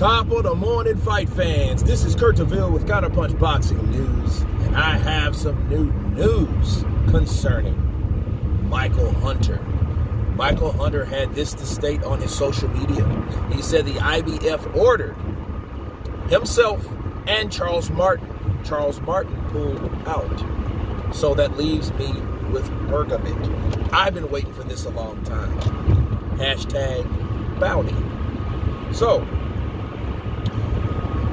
Top of the morning, fight fans. This is Kurt DeVille with Counterpunch Boxing News, and I have some new news concerning Micheal Hunter. Micheal Hunter had this to state on his social media. He said the IBF ordered himself and Charles Martin. Charles Martin pulled out. So that leaves me with Hrgovic. I've been waiting for this a long time. Hashtag bounty. So,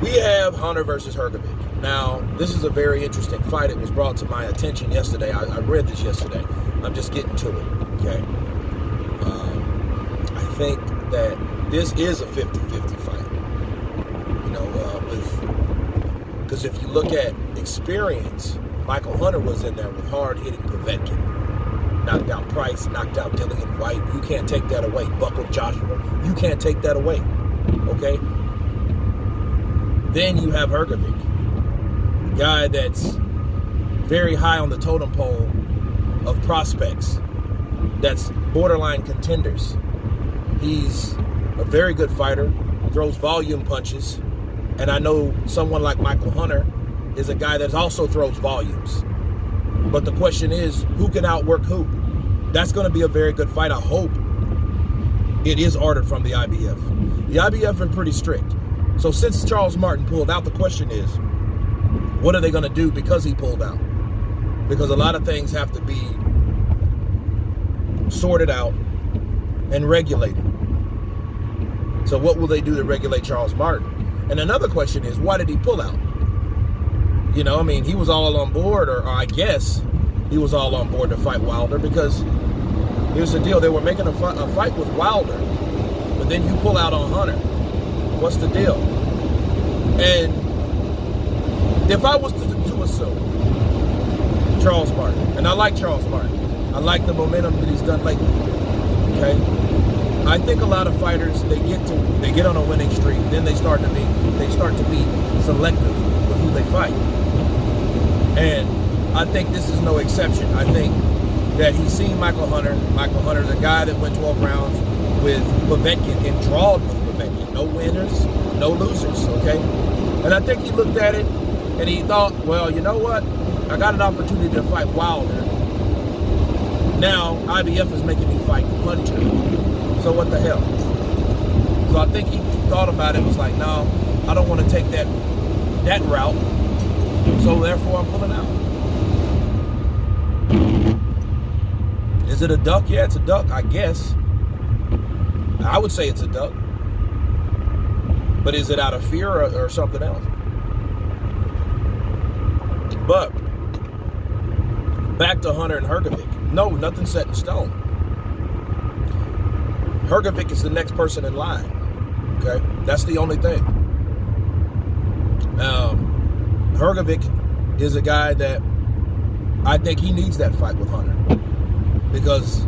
we have Hunter versus Hrgovic. Now, this is a very interesting fight. It was brought to my attention yesterday. I read this yesterday. I'm just getting to it, okay? I think that this is a 50-50 fight. You know, because if you look at experience, Micheal Hunter was in there with hard-hitting Povetkin. Knocked out Price, knocked out Dillian White. You can't take that away. Buckled Joshua. You can't take that away, okay? Then you have Hrgovic, a guy that's very high on the totem pole of prospects, that's borderline contenders. He's a very good fighter, throws volume punches, and I know someone like Micheal Hunter is a guy that also throws volumes. But the question is, who can outwork who? That's going to be a very good fight. I hope it is ordered from the IBF. The IBF are pretty strict. So since Charles Martin pulled out, the question is, what are they going to do because he pulled out? Because a lot of things have to be sorted out and regulated. So what will they do to regulate Charles Martin? And another question is, why did he pull out? You know, I mean, he was all on board, or I guess he was all on board to fight Wilder, because here's the deal. They were making a fight with Wilder, but then you pull out on Hunter. What's the deal? And if I was to assume Charles Martin, and I like Charles Martin, I like the momentum that he's done lately, okay? I think a lot of fighters, they get on a winning streak, then they start to be selective with who they fight. And I think this is no exception. I think that he's seen Micheal Hunter. Micheal Hunter's a guy that went 12 rounds with Povetkin and drawed with Povetkin. No winners, no losers, okay? And I think he looked at it and he thought, well, you know what? I got an opportunity to fight Wilder. Now, IBF is making me fight Hunter. So what the hell? So I think he thought about it, was like, no, I don't want to take that route. So therefore, I'm pulling out. Is it a duck? Yeah, it's a duck, I guess. I would say it's a duck. But is it out of fear or something else? But back to Hunter and Hrgovic. No, nothing's set in stone. Hrgovic is the next person in line. Okay? That's the only thing. Hrgovic is a guy that I think he needs that fight with Hunter. Because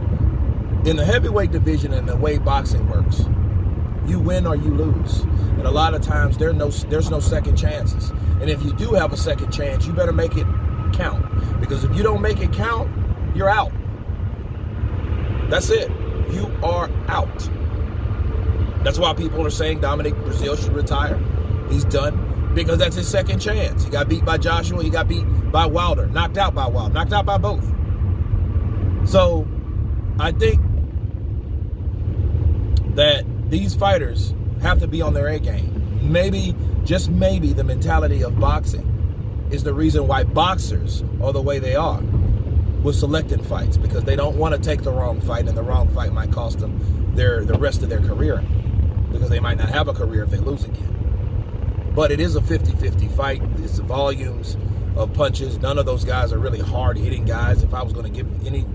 in the heavyweight division and the way boxing works, you win or you lose. And a lot of times there's no second chances. And if you do have a second chance, you better make it count. Because if you don't make it count, you're out. That's it. You are out. That's why people are saying Dominic Brazil should retire. He's done. Because that's his second chance. He got beat by Joshua. He got beat by Wilder. Knocked out by Wilder. Knocked out by both. So I think that these fighters have to be on their A game. Maybe, just maybe, the mentality of boxing is the reason why boxers are the way they are with selecting fights, because they don't want to take the wrong fight, and the wrong fight might cost them the rest of their career, because they might not have a career if they lose again. But it is a 50-50 fight. It's the volumes of punches. None of those guys are really hard-hitting guys. If I was going to give any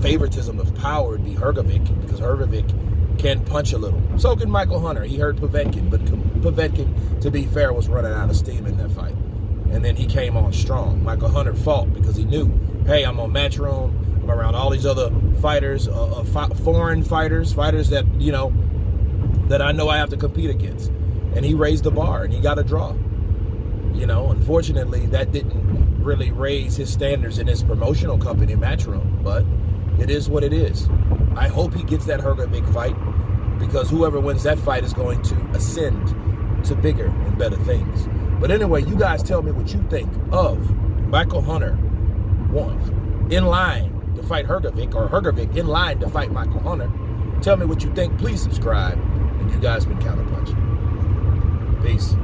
favoritism of power, it'd be Hrgovic, because Hrgovic can punch a little. So can Micheal Hunter. He hurt Povetkin, but Povetkin, to be fair, was running out of steam in that fight. And then he came on strong. Micheal Hunter fought because he knew, hey, I'm on Matchroom. I'm around all these other fighters, foreign fighters that, you know, that I know I have to compete against. And he raised the bar, and he got a draw. You know, unfortunately, that didn't really raise his standards in his promotional company, Matchroom, but it is what it is. I hope he gets that Hrgovic fight. because whoever wins that fight is going to ascend to bigger and better things. But anyway, you guys tell me what you think of Michael Hunter in line to fight Hrgovic, or Hrgovic in line to fight Michael Hunter. Tell me what you think. Please subscribe. And you guys been Counterpunch. Peace.